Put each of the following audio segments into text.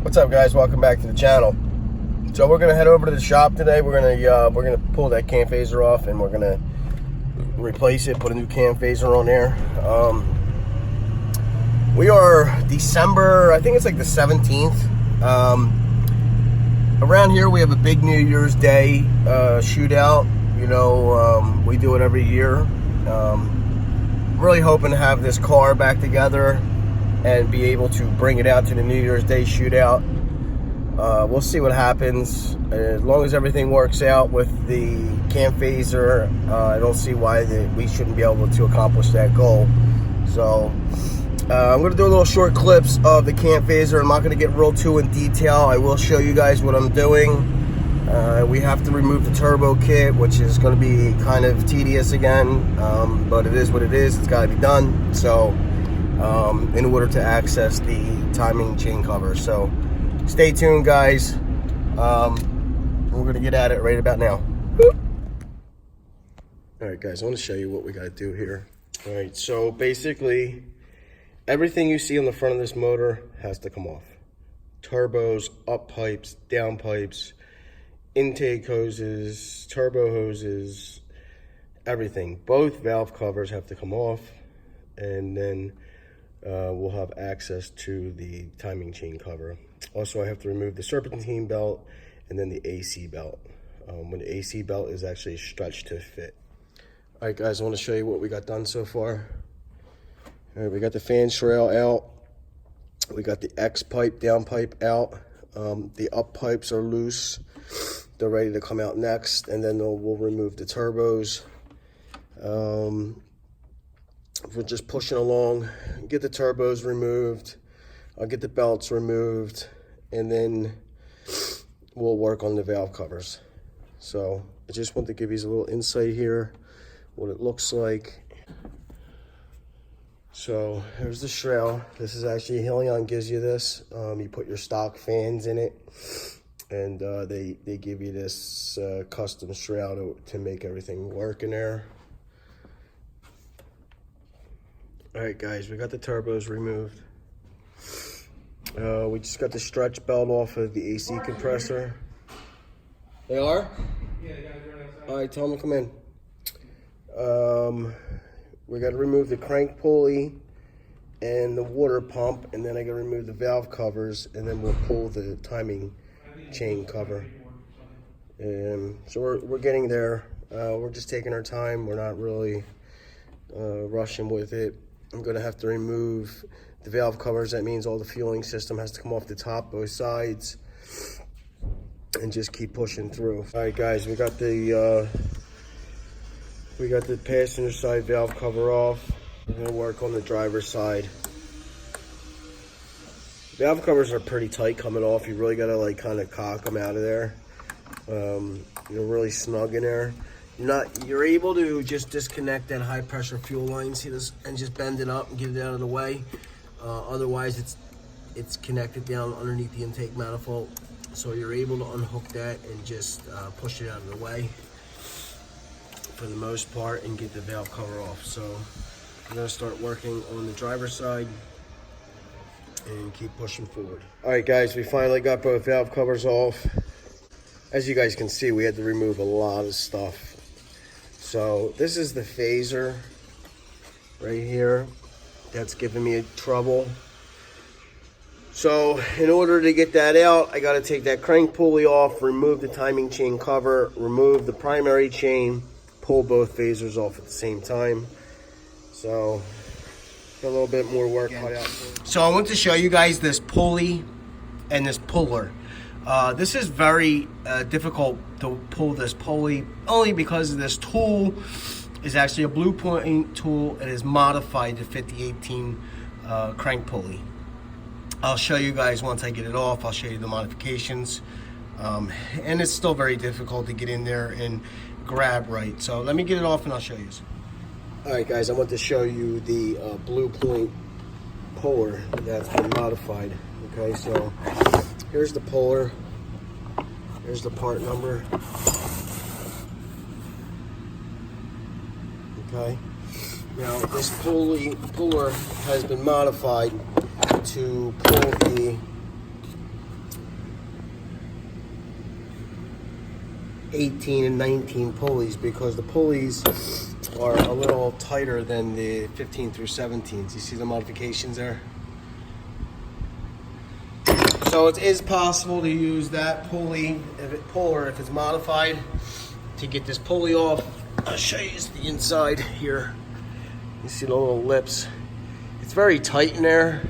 What's up, guys? Welcome back to the channel. So we're gonna head over to the shop today. We're gonna pull that cam phaser off, and we're gonna replace it, put a new cam phaser on there. We are December, I think it's like the 17th. Around here we have a big New Year's Day shootout. You know, we do it every year. Really hoping to have this car back together and be able to bring it out to the New Year's Day shootout. We'll see what happens. As long as everything works out with the cam phaser, I don't see why we shouldn't be able to accomplish that goal. So I'm going to do a little short clips of the cam phaser. I'm not going to get real too in detail. I will show you guys what I'm doing. We have to remove the turbo kit, which is going to be kind of tedious again, but it is what it is. It's got to be done. So in order to access the timing chain cover. So stay tuned, guys. We're going to get at it right about now. Alright, guys, I want to show you what we got to do here. Alright, so basically everything you see on the front of this motor has to come off. Turbos, up pipes, down pipes, intake hoses, turbo hoses, everything. Both valve covers have to come off, and then we'll have access to the timing chain cover. Also, I have to remove the serpentine belt and then the AC belt. When the AC belt is actually stretched to fit. All right, guys, I want to show you what we got done so far. All right, we got the fan shroud out. We got the X pipe, down pipe out. The up pipes are loose. They're ready to come out next, and then we'll remove the turbos. We're just pushing along, get the turbos removed. I'll get the belts removed, and then we'll work on the valve covers. So I just want to give you a little insight here, what it looks like. So here's the shroud. This is actually, Helion gives you this. You put your stock fans in it, and they give you this custom shroud to make everything work in there. All right, guys, we got the turbos removed. We just got the stretch belt off of the AC compressor. They are? Yeah, the guys are right outside. All right, tell them to come in. We got to remove the crank pulley and the water pump, and then I got to remove the valve covers, and then we'll pull the timing chain cover. So we're getting there. We're just taking our time. We're not really rushing with it. I'm going to have to remove the valve covers. That means all the fueling system has to come off the top, both sides, and just keep pushing through. All right, guys, we got the passenger side valve cover off. We're going to work on the driver's side. Valve covers are pretty tight coming off. You really got to like kind of cock them out of there. You're really snug in there. You're able to just disconnect that high pressure fuel line, see this, and just bend it up and get it out of the way. Otherwise it's connected down underneath the intake manifold. So you're able to unhook that and just push it out of the way for the most part and get the valve cover off. So I'm gonna start working on the driver's side and keep pushing forward. All right, guys, we finally got both valve covers off. As you guys can see, we had to remove a lot of stuff. So this is the phaser right here that's giving me trouble. So in order to get that out, I got to take that crank pulley off, remove the timing chain cover, remove the primary chain, pull both phasers off at the same time. So got a little bit more work cut out. So I want to show you guys this pulley and this puller. This is very difficult to pull this pulley, only because this tool is actually a Blue Point tool. It is modified to fit the 18 crank pulley. I'll show you guys once I get it off. I'll show you the modifications. And it's still very difficult to get in there and grab right. So let me get it off and I'll show you. All right, guys, I want to show you the Blue Point puller that's been modified. Okay, so here's the puller. Here's the part number. Okay. Now this puller has been modified to pull the 18 and 19 pulleys, because the pulleys are a little tighter than the 15 through 17s. You see the modifications there? So it is possible to use that pulley, if it's modified, to get this pulley off. I'll show you the inside here. You see the little lips. It's very tight in there.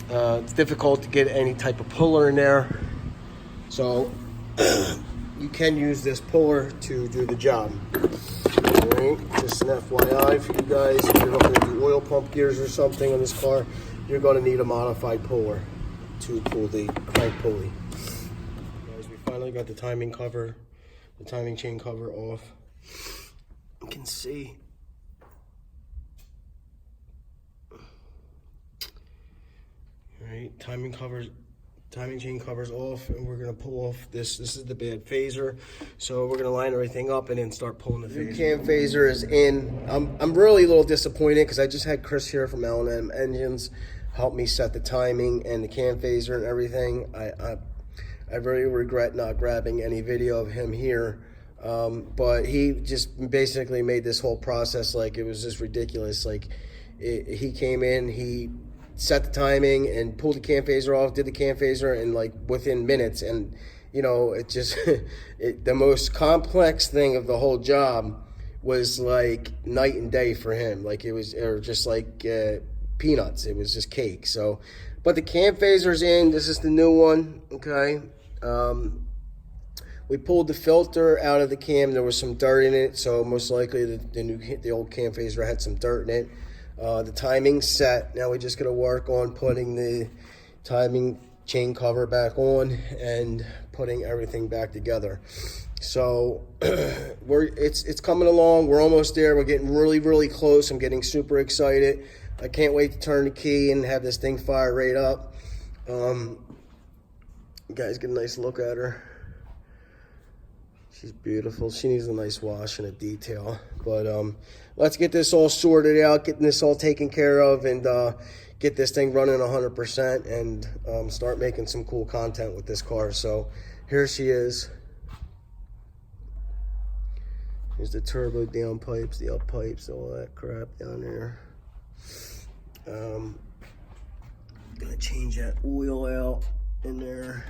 It's difficult to get any type of puller in there. So you can use this puller to do the job. Alright, just an FYI for you guys, if you're looking to do oil pump gears or something on this car, you're going to need a modified puller to pull the crank pulley. Guys, we finally got the timing chain cover off. You can see. Alright, timing chain covers off, and we're gonna pull off this. This is the bad phaser, so we're gonna line everything up and then start pulling the phaser. The cam phaser is in. I'm really a little disappointed because I just had Chris here from L&M Engines help me set the timing and the cam phaser and everything. I really regret not grabbing any video of him here, but he just basically made this whole process like it was just ridiculous. Like he came in, he set the timing and pulled the cam phaser off, did the cam phaser, and like within minutes. And you know, it just the most complex thing of the whole job was like night and day for him. Like it was, or just like peanuts. It was just cake. So, but the cam phaser's in. This is the new one. Okay. We pulled the filter out of the cam. There was some dirt in it, so most likely the old cam phaser had some dirt in it. The timing's set. Now we just gotta work on putting the timing chain cover back on and putting everything back together. So it's coming along. We're almost there. We're getting really close. I'm getting super excited. I can't wait to turn the key and have this thing fire right up. You guys get a nice look at her. She's beautiful. She needs a nice wash and a detail. But let's get this all sorted out, getting this all taken care of, and get this thing running 100% and start making some cool content with this car. So here she is. Here's the turbo down pipes, the up pipes, all that crap down there. Gonna change that oil out in there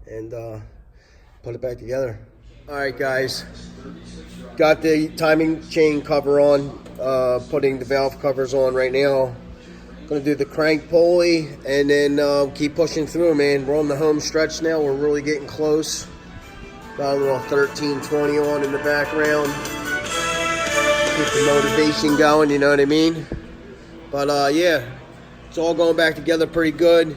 and put it back together. All right, guys, got the timing chain cover on, putting the valve covers on right now. Gonna do the crank pulley and then keep pushing through, man. We're on the home stretch now. We're really getting close. Got a little 1320 on in the background. Keep the motivation going, you know what I mean? But yeah, it's all going back together pretty good.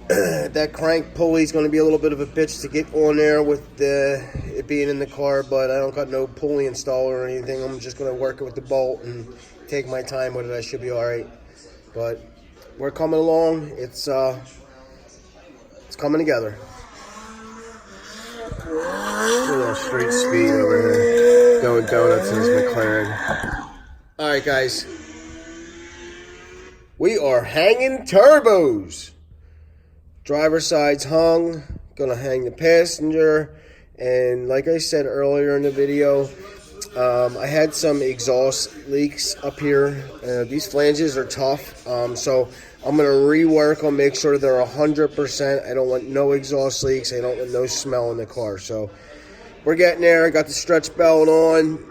That crank pulley is going to be a little bit of a bitch to get on there with it being in the car, but I don't got no pulley installer or anything. I'm just going to work it with the bolt and take my time with it. I should be all right. But we're coming along. It's coming together. A little straight speed over here. Going donuts in his McLaren. All right, guys. We are hanging turbos. Driver side's hung. Gonna hang the passenger. And like I said earlier in the video, I had some exhaust leaks up here. These flanges are tough. So I'm gonna rework on, make sure they're 100%. I don't want no exhaust leaks. I don't want no smell in the car. So we're getting there. I got the stretch belt on.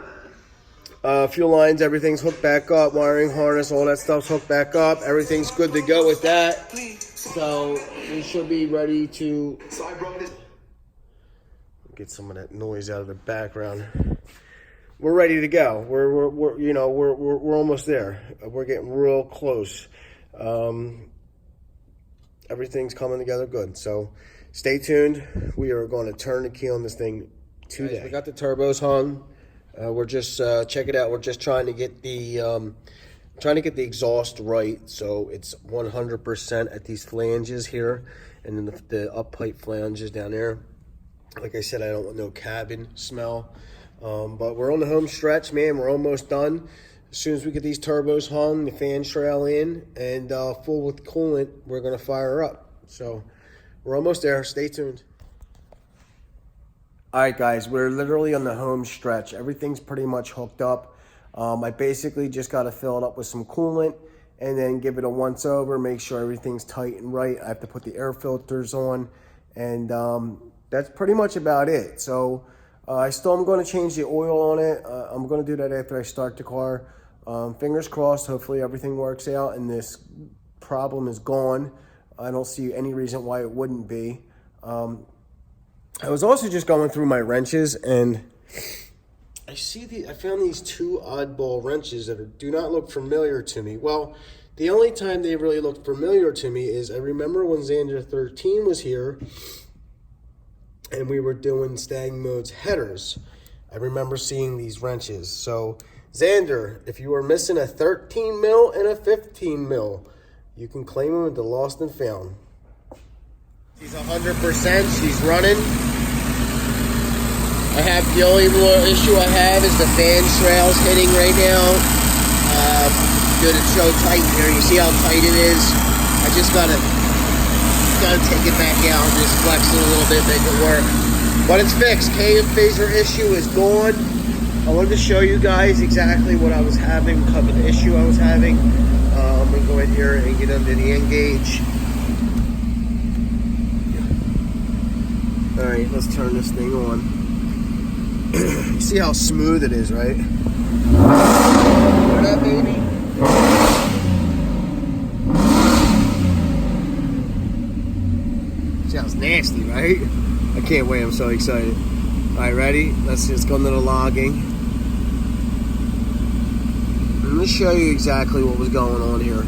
Fuel lines, everything's hooked back up. Wiring harness, all that stuff's hooked back up. Everything's good to go with that. So we should be ready to get some of that noise out of the background. We're ready to go. We're almost there. We're getting real close. Everything's coming together good. So stay tuned. We are going to turn the key on this thing today. Guys, we got the turbos hung. We're just check it out. We're just trying to get the exhaust right, so it's 100% at these flanges here, and then the up pipe flanges down there. Like I said, I don't want no cabin smell. But we're on the home stretch, man. We're almost done. As soon as we get these turbos hung, the fan trail in, and full with coolant, we're gonna fire up. So we're almost there. Stay tuned. All right, guys, we're literally on the home stretch. Everything's pretty much hooked up. I basically just got to fill it up with some coolant and then give it a once over, make sure everything's tight and right. I have to put the air filters on, and that's pretty much about it. So I still am going to change the oil on it. I'm going to do that after I start the car. Fingers crossed, hopefully everything works out and this problem is gone. I don't see any reason why it wouldn't be. I was also just going through my wrenches, and I found these two oddball wrenches that do not look familiar to me. Well, the only time they really looked familiar to me is I remember when Xander 13 was here and we were doing Stang Mode's headers. I remember seeing these wrenches. So Xander, if you were missing a 13 mil and a 15 mil, you can claim them at the lost and found. She's 100%, she's running. The only real issue I have is the fan trails hitting right now. Good, it's so tight here. You see how tight it is? I just gotta take it back out and just flex it a little bit, make it work. But it's fixed. Phaser issue is gone. I wanted to show you guys exactly what I was having, what type of issue I was having. I'm gonna go in here and get under the N-gauge. All right, let's turn this thing on. You see how smooth it is, right? What up, baby? Sounds nasty, right? I can't wait, I'm so excited. All right, ready? Let's just go into the logging. Let me show you exactly what was going on here.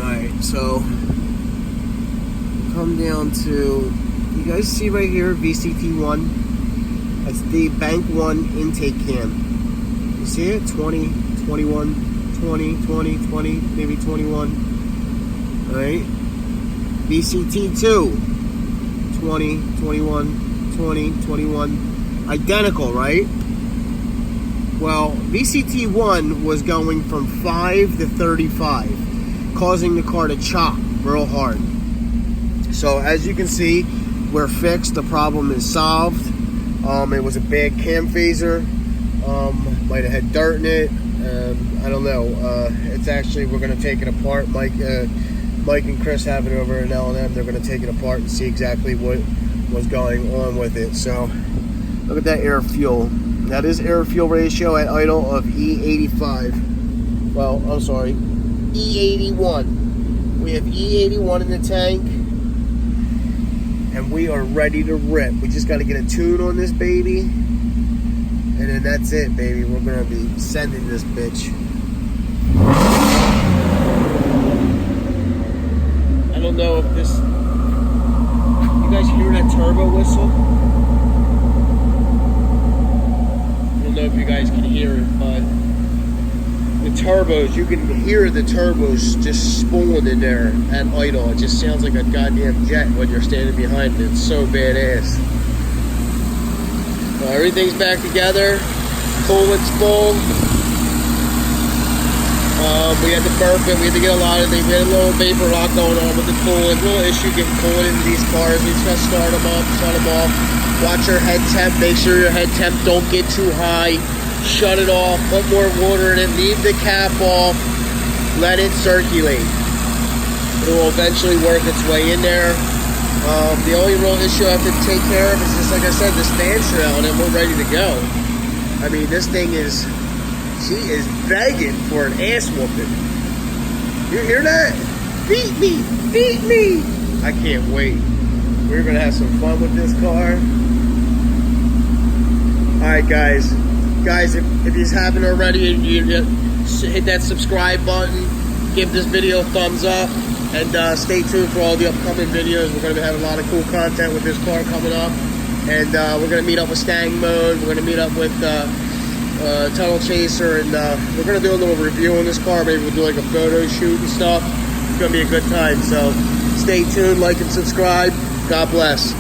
All right, so come down to, you guys see right here, VCT1. That's the bank 1 intake cam. You see it? 20, 21, 20, 20, 20, maybe 21. All right. VCT2, 20, 21, 20, 21. Identical, right? Well, VCT1 was going from 5 to 35, causing the car to chop real hard. So as you can see, we're fixed. The problem is solved. It was a bad cam phaser. Might have had dirt in it. I don't know. It's actually, we're going to take it apart. Mike and Chris have it over in L&M. They're going to take it apart and see exactly what was going on with it. So look at that air fuel. That is air fuel ratio at idle of E85. Well, I'm sorry, E81. We have E81 in the tank. And we are ready to rip. We just got to get a tune on this baby. And then that's it, baby. We're going to be sending this bitch. I don't know if this... You guys hear that turbo whistle? I don't know if you guys can hear it, but... The turbos, you can hear the turbos just spooling in there at idle. It just sounds like a goddamn jet when you're standing behind it. It's so badass. So everything's back together. Coolant's full. We had to burp it. We had to get a lot of things. We had a little vapor rock going on with the coolant. Real issue getting coolant into these cars. We just gotta start them up, shut them off. Watch your head temp. Make sure your head temp don't get too high. Shut it off, put more water in it, leave the cap off, let it circulate. It will eventually work its way in there. The only real issue I have to take care of is just, like I said, this fan trail, and then we're ready to go. I mean, this thing is, she is begging for an ass whooping. You hear that? Beat me, beat me. I can't wait. We're gonna have some fun with this car. All right, guys. Guys, if you haven't already, you hit that subscribe button, give this video a thumbs up, and stay tuned for all the upcoming videos. We're going to be having a lot of cool content with this car coming up, and we're going to meet up with Stang Mode, we're going to meet up with Tunnel Chaser, and we're going to do a little review on this car. Maybe we'll do like a photo shoot and stuff. It's going to be a good time, so stay tuned, like and subscribe. God bless.